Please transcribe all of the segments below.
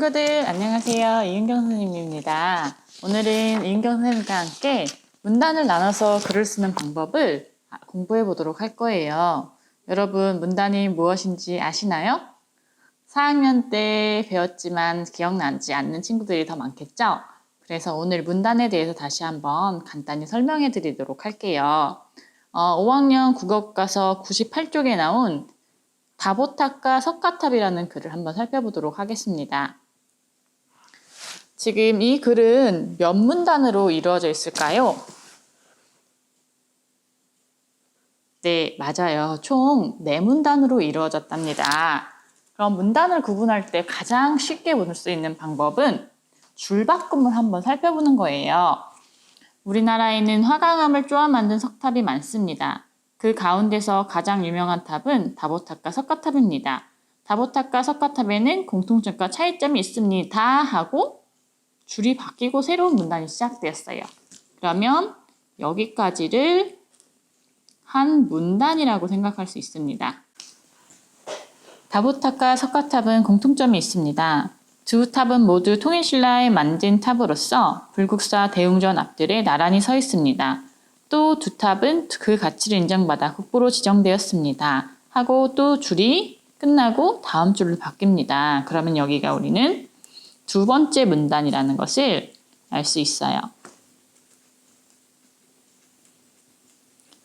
친구들 안녕하세요. 이은경 선생님입니다. 오늘은 이은경 선생님과 함께 문단을 나눠서 글을 쓰는 방법을 공부해 보도록 할 거예요. 여러분 문단이 무엇인지 아시나요? 4학년 때 배웠지만 기억나지 않는 친구들이 더 많겠죠? 그래서 오늘 문단에 대해서 다시 한번 간단히 설명해 드리도록 할게요. 5학년 국어교과서 98쪽에 나온 다보탑과 석가탑이라는 글을 한번 살펴보도록 하겠습니다. 지금 이 글은 몇 문단으로 이루어져 있을까요? 네, 맞아요. 총 4문단으로 이루어졌답니다. 그럼 문단을 구분할 때 가장 쉽게 볼 수 있는 방법은 줄바꿈을 한번 살펴보는 거예요. 우리나라에는 화강암을 쪼아 만든 석탑이 많습니다. 그 가운데서 가장 유명한 탑은 다보탑과 석가탑입니다. 다보탑과 석가탑에는 공통점과 차이점이 있습니다 하고 줄이 바뀌고 새로운 문단이 시작되었어요. 그러면 여기까지를 한 문단이라고 생각할 수 있습니다. 다보탑과 석가탑은 공통점이 있습니다. 두 탑은 모두 통일신라에 만든 탑으로서 불국사 대웅전 앞들에 나란히 서 있습니다. 또 두 탑은 그 가치를 인정받아 국보로 지정되었습니다. 하고 또 줄이 끝나고 다음 줄로 바뀝니다. 그러면 여기가 우리는 두 번째 문단이라는 것을 알 수 있어요.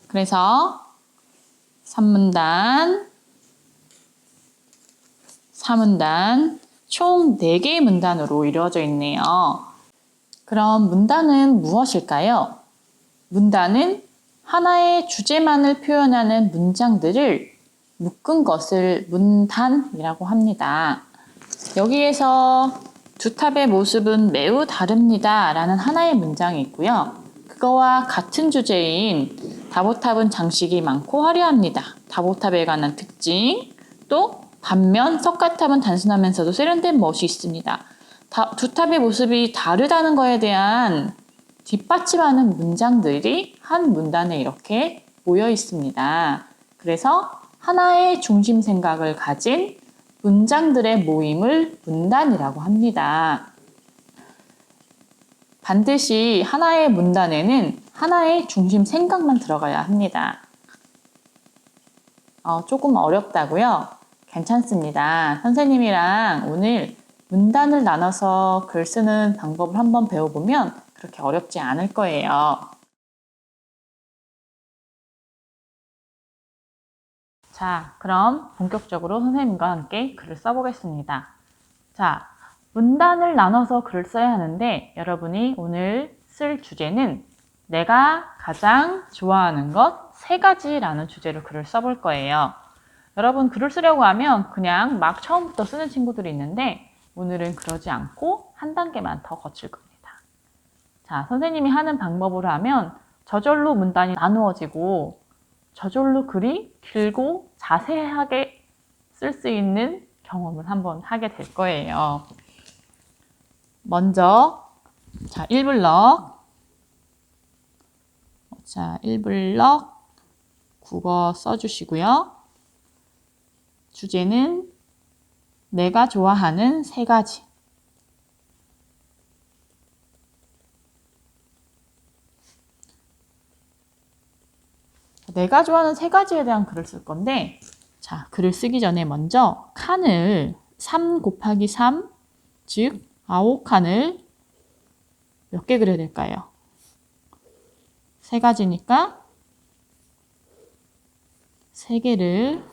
그래서 3문단, 4문단, 총 4개의 문단으로 이루어져 있네요. 그럼 문단은 무엇일까요? 문단은 하나의 주제만을 표현하는 문장들을 묶은 것을 문단이라고 합니다. 여기에서 두 탑의 모습은 매우 다릅니다 라는 하나의 문장이 있고요. 그거와 같은 주제인 다보탑은 장식이 많고 화려합니다. 다보탑에 관한 특징, 또 반면 석가탑은 단순하면서도 세련된 멋이 있습니다. 두 탑의 모습이 다르다는 것에 대한 뒷받침하는 문장들이 한 문단에 이렇게 모여 있습니다. 그래서 하나의 중심 생각을 가진 문장들의 모임을 문단이라고 합니다. 반드시 하나의 문단에는 하나의 중심 생각만 들어가야 합니다. 조금 어렵다고요? 괜찮습니다. 선생님이랑 오늘 문단을 나눠서 글 쓰는 방법을 한번 배워보면 그렇게 어렵지 않을 거예요. 자, 그럼 본격적으로 선생님과 함께 글을 써보겠습니다. 자, 문단을 나눠서 글을 써야 하는데 여러분이 오늘 쓸 주제는 내가 가장 좋아하는 것 3가지라는 주제로 글을 써볼 거예요. 여러분 글을 쓰려고 하면 그냥 막 처음부터 쓰는 친구들이 있는데 오늘은 그러지 않고 한 단계만 더 거칠 겁니다. 자, 선생님이 하는 방법으로 하면 저절로 문단이 나누어지고 저절로 글이 길고 자세하게 쓸 수 있는 경험을 한번 하게 될 거예요. 먼저 1블럭 1블럭 국어 써주시고요. 주제는 내가 좋아하는 3가지. 내가 좋아하는 3가지에 대한 글을 쓸 건데 자, 글을 쓰기 전에 먼저 칸을 3 곱하기 3, 즉 9칸을 몇 개 그려야 될까요? 3가지니까 3개를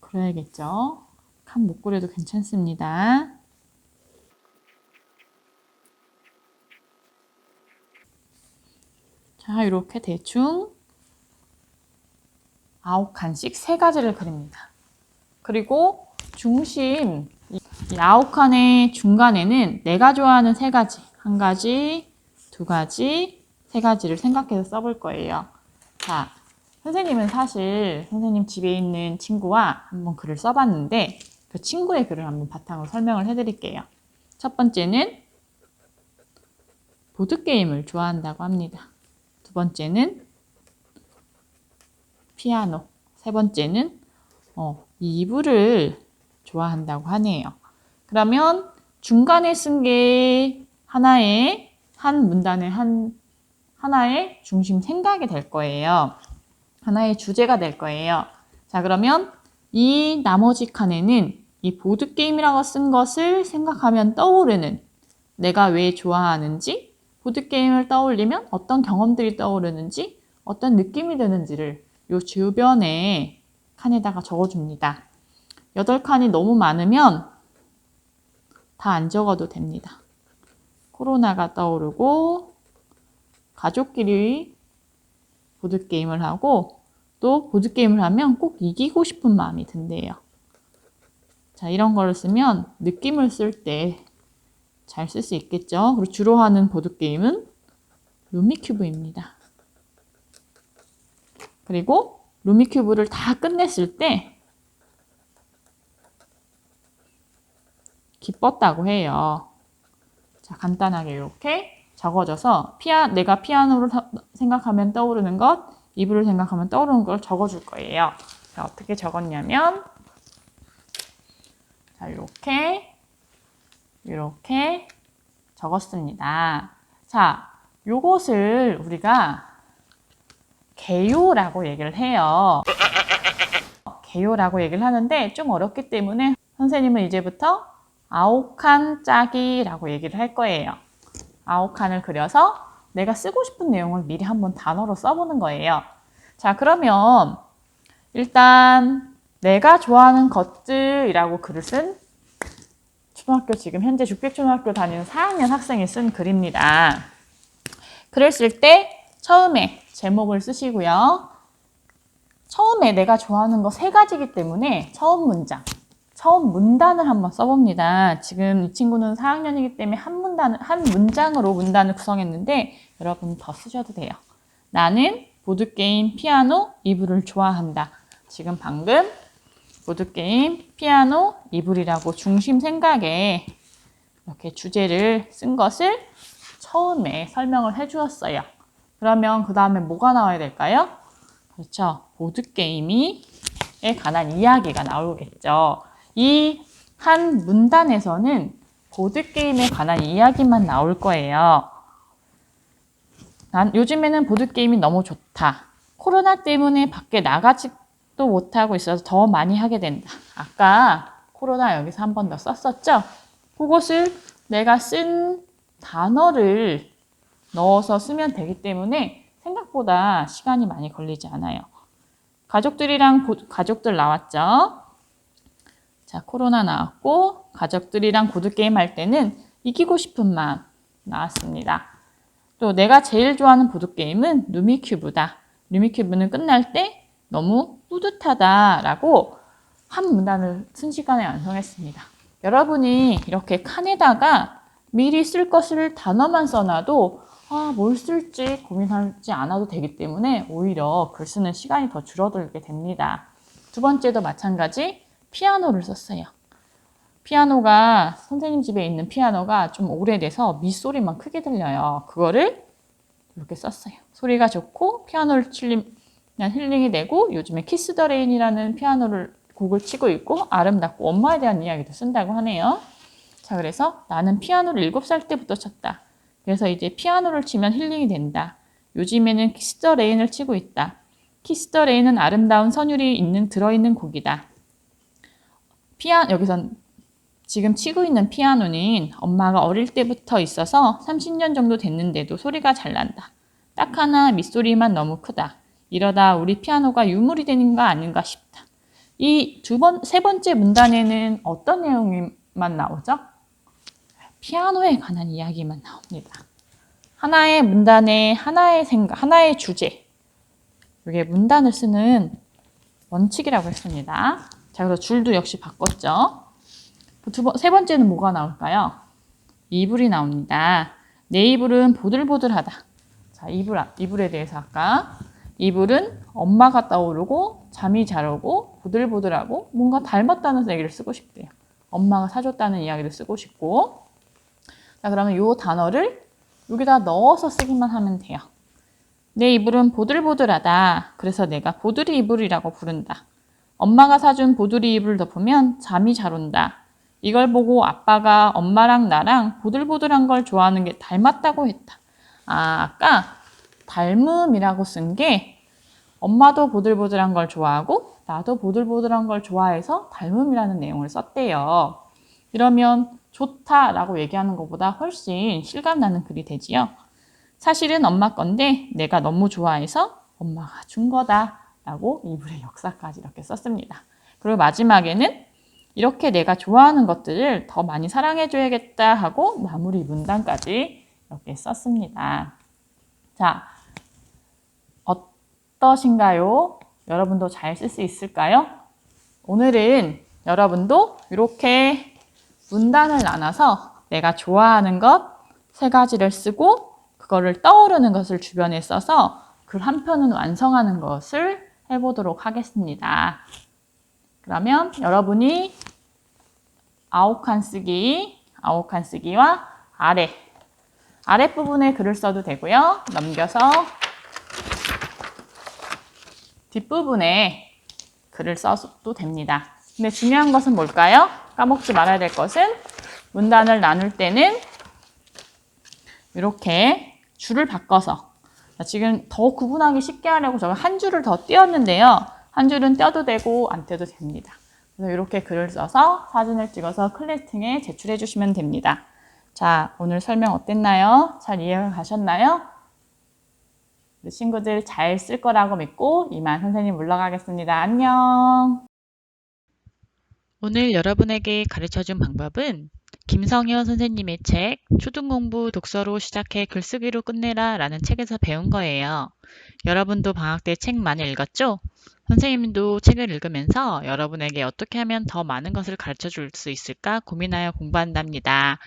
그려야겠죠. 칸 못 그려도 괜찮습니다. 자, 이렇게 대충 9칸씩 3가지를 그립니다. 그리고 중심, 이 9칸의 중간에는 내가 좋아하는 3가지, 1가지, 2가지, 3가지를 생각해서 써볼 거예요. 자, 선생님은 사실 선생님 집에 있는 친구와 한번 글을 써봤는데 그 친구의 글을 한번 바탕으로 설명을 해드릴게요. 첫 번째는 보드게임을 좋아한다고 합니다. 두 번째는 피아노, 세 번째는 이불을 좋아한다고 하네요. 그러면 중간에 쓴 게 하나의 한 문단의 하나의 중심 생각이 될 거예요. 하나의 주제가 될 거예요. 자, 그러면 이 나머지 칸에는 이 보드게임이라고 쓴 것을 생각하면 떠오르는 내가 왜 좋아하는지, 보드게임을 떠올리면 어떤 경험들이 떠오르는지, 어떤 느낌이 드는지를 요 주변에 칸에다가 적어줍니다. 8칸이 너무 많으면 다 안 적어도 됩니다. 코로나가 떠오르고 가족끼리 보드게임을 하고 또 보드게임을 하면 꼭 이기고 싶은 마음이 든대요. 자, 이런 거를 쓰면 느낌을 쓸 때 잘 쓸 수 있겠죠. 그리고 주로 하는 보드게임은 루미큐브입니다. 그리고 루미큐브를 다 끝냈을 때 기뻤다고 해요. 자, 간단하게 이렇게 적어줘서 내가 피아노를 생각하면 떠오르는 것, 이불을 생각하면 떠오르는 걸 적어줄 거예요. 자, 어떻게 적었냐면 자, 이렇게 적었습니다. 자, 요것을 우리가 개요라고 얘기를 해요. 개요라고 얘기를 하는데 좀 어렵기 때문에 선생님은 이제부터 아홉칸 짜기라고 얘기를 할 거예요. 9칸을 그려서 내가 쓰고 싶은 내용을 미리 한번 단어로 써보는 거예요. 자, 그러면 일단 내가 좋아하는 것들이라고 글을 쓴 초등학교 지금 현재 죽백초등학교 다니는 4학년 학생이 쓴 글입니다. 글을 쓸 때 처음에 제목을 쓰시고요. 처음에 내가 좋아하는 거 3가지이기 때문에 처음 문단을 한번 써봅니다. 지금 이 친구는 4학년이기 때문에 한 문장으로 문단을 구성했는데 여러분 더 쓰셔도 돼요. 나는 보드게임, 피아노, 이불을 좋아한다. 지금 방금 보드게임, 피아노, 이불이라고 중심 생각에 이렇게 주제를 쓴 것을 처음에 설명을 해주었어요. 그러면 그 다음에 뭐가 나와야 될까요? 그렇죠. 보드게임에 관한 이야기가 나오겠죠. 이 한 문단에서는 보드게임에 관한 이야기만 나올 거예요. 요즘에는 보드게임이 너무 좋다. 코로나 때문에 밖에 나가지도 못하고 있어서 더 많이 하게 된다. 아까 코로나 여기서 한 번 더 썼었죠? 그것을 내가 쓴 단어를 넣어서 쓰면 되기 때문에 생각보다 시간이 많이 걸리지 않아요. 가족들 나왔죠? 자, 코로나 나왔고 가족들이랑 보드게임 할 때는 이기고 싶은 마음 나왔습니다. 또 내가 제일 좋아하는 보드게임은 루미큐브다. 루미큐브는 끝날 때 너무 뿌듯하다라고 한 문단을 순식간에 완성했습니다. 여러분이 이렇게 칸에다가 미리 쓸 것을 단어만 써놔도 뭘 쓸지 고민하지 않아도 되기 때문에 오히려 글 쓰는 시간이 더 줄어들게 됩니다. 두 번째도 마찬가지 피아노를 썼어요. 피아노가 선생님 집에 있는 피아노가 좀 오래돼서 밑소리만 크게 들려요. 그거를 이렇게 썼어요. 소리가 좋고 피아노를 치면 힐링이 되고 요즘에 키스 더 레인이라는 곡을 치고 있고 아름답고 엄마에 대한 이야기도 쓴다고 하네요. 자, 그래서 나는 피아노를 7살 때부터 쳤다. 그래서 이제 피아노를 치면 힐링이 된다. 요즘에는 키스 더 레인을 치고 있다. 키스 더 레인은 아름다운 선율이 들어있는 곡이다. 여기선 지금 치고 있는 피아노는 엄마가 어릴 때부터 있어서 30년 정도 됐는데도 소리가 잘 난다. 딱 하나 밑소리만 너무 크다. 이러다 우리 피아노가 유물이 되는 거 아닌가 싶다. 이 세 번째 문단에는 어떤 내용만 나오죠? 피아노에 관한 이야기만 나옵니다. 하나의 문단에 하나의 생각, 하나의 주제. 이게 문단을 쓰는 원칙이라고 했습니다. 자, 그래서 줄도 역시 바꿨죠. 세 번째는 뭐가 나올까요? 이불이 나옵니다. 내 이불은 보들보들하다. 자, 이불에 대해서 아까 이불은 엄마가 떠오르고 잠이 잘 오고 보들보들하고 뭔가 닮았다는 얘기를 쓰고 싶대요. 엄마가 사줬다는 이야기를 쓰고 싶고. 자, 그러면 이 단어를 여기다 넣어서 쓰기만 하면 돼요. 내 이불은 보들보들하다. 그래서 내가 보드리 이불이라고 부른다. 엄마가 사준 보드리 이불을 덮으면 잠이 잘 온다. 이걸 보고 아빠가 엄마랑 나랑 보들보들한 걸 좋아하는 게 닮았다고 했다. 아까 닮음이라고 쓴 게 엄마도 보들보들한 걸 좋아하고 나도 보들보들한 걸 좋아해서 닮음이라는 내용을 썼대요. 이러면 좋다라고 얘기하는 것보다 훨씬 실감나는 글이 되지요. 사실은 엄마 건데 내가 너무 좋아해서 엄마가 준 거다 라고 이불의 역사까지 이렇게 썼습니다. 그리고 마지막에는 이렇게 내가 좋아하는 것들을 더 많이 사랑해줘야겠다 하고 마무리 문단까지 이렇게 썼습니다. 자, 어떠신가요? 여러분도 잘 쓸 수 있을까요? 오늘은 여러분도 이렇게 문단을 나눠서 내가 좋아하는 것 세 가지를 쓰고 그거를 떠오르는 것을 주변에 써서 글 한 편은 완성하는 것을 해보도록 하겠습니다. 그러면 여러분이 아홉칸 쓰기와 아랫부분에 글을 써도 되고요. 넘겨서 뒷부분에 글을 써도 됩니다. 근데 중요한 것은 뭘까요? 까먹지 말아야 될 것은 문단을 나눌 때는 이렇게 줄을 바꿔서 지금 더 구분하기 쉽게 하려고 제가 한 줄을 더 띄었는데요. 한 줄은 떼도 되고 안 떼도 됩니다. 그래서 이렇게 글을 써서 사진을 찍어서 클래스팅에 제출해 주시면 됩니다. 자, 오늘 설명 어땠나요? 잘 이해가 가셨나요? 우리 친구들 잘 쓸 거라고 믿고 이만 선생님 물러가겠습니다. 안녕. 오늘 여러분에게 가르쳐준 방법은 김성현 선생님의 책 초등공부 독서로 시작해 글쓰기로 끝내라 라는 책에서 배운 거예요. 여러분도 방학 때 책 많이 읽었죠? 선생님도 책을 읽으면서 여러분에게 어떻게 하면 더 많은 것을 가르쳐 줄 수 있을까 고민하여 공부한답니다.